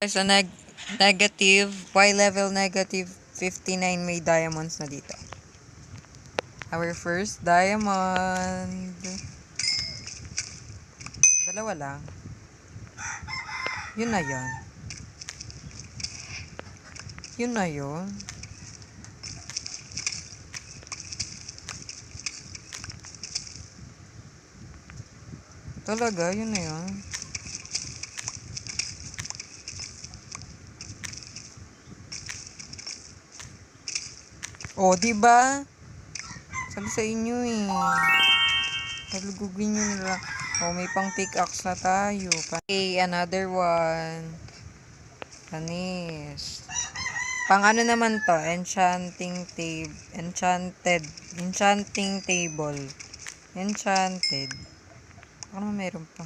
There's a negative, Y level negative 59 may diamonds na dito. Our first diamond. Dalawa lang. Yun na yun. Yun na yun. Talaga, yun na yun. O, diba? Sabi sa inyo eh. Halugugin nyo nila. O, may pang pickaxe na tayo. Okay, another one. Panis. Pang ano naman to? Enchanting table. Enchanting table. Enchanted. Ano meron pa?